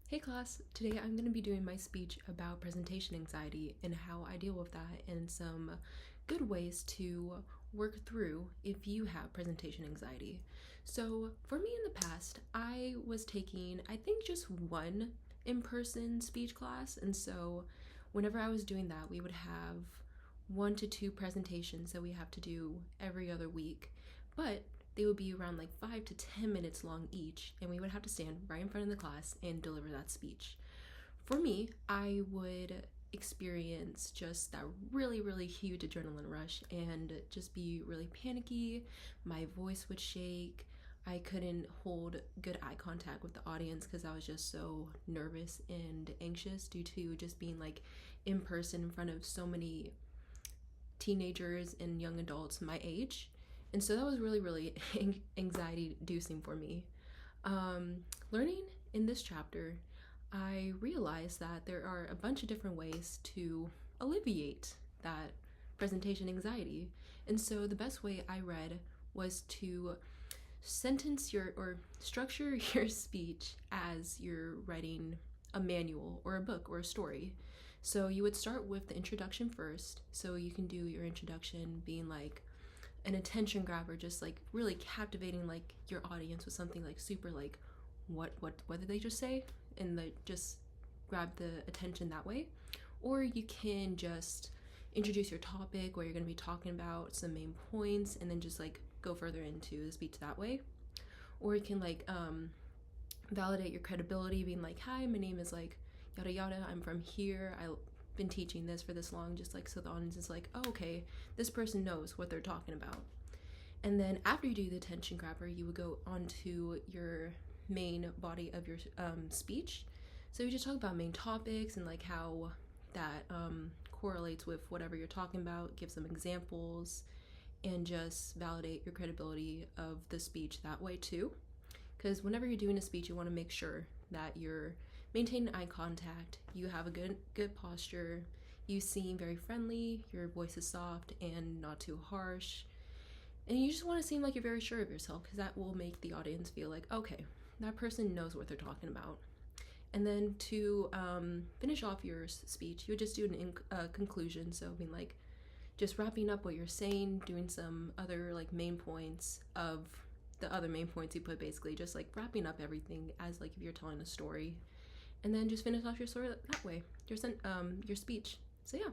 Hey class, today I'm going to be doing my speech about presentation anxiety and how I deal with that and some good ways to work through if you have presentation anxiety. So, for me in the past, I was taking, I think, just one in person speech class, and so whenever I was doing that, we would have 1 to 2 presentations that we have to do every other week. But they would be around like 5 to 10 minutes long each, and we would have to stand right in front of the class and deliver that speech. For me, I would experience just that really huge adrenaline rush and just be really panicky. My voice would shake. I couldn't hold good eye contact with the audience because I was just so nervous and anxious due to just being like in person in front of so many teenagers and young adults my age. And so that was really anxiety inducing for me. Learning in this chapter, I realized that there are a bunch of different ways to alleviate that presentation anxiety. And so the best way I read was to sentence your or structure your speech as you're writing a manual or a book or a story. So you would start with the introduction first. So you can do your introduction being like an attention grabber, just like really captivating like your audience with something like super like what did they just say, and like just grab the attention that way. Or you can just introduce your topic where you're going to be talking about some main points and then just like go further into the speech that way. Or you can like validate your credibility being like, hi, my name is like yada yada, I'm from here, I've been teaching this for this long, just like so the audience is like, oh, okay, this person knows what they're talking about. And then after you do the attention grabber, you would go on to your main body of your speech. So you just talk about main topics and like how that correlates with whatever you're talking about, give some examples, and just validate your credibility of the speech that way too. Because whenever you're doing a speech, you want to make sure that you're maintaining eye contact, you have a good posture, you seem very friendly, your voice is soft and not too harsh, and you just want to seem like you're very sure of yourself because that will make the audience feel like, okay, that person knows what they're talking about. And then to finish off your speech, you would just do a conclusion, so being like just wrapping up what you're saying, doing some other like main points of the other main points you put, basically just like wrapping up everything as like if you're telling a story, and then just finish off your story that way, your speech. So yeah,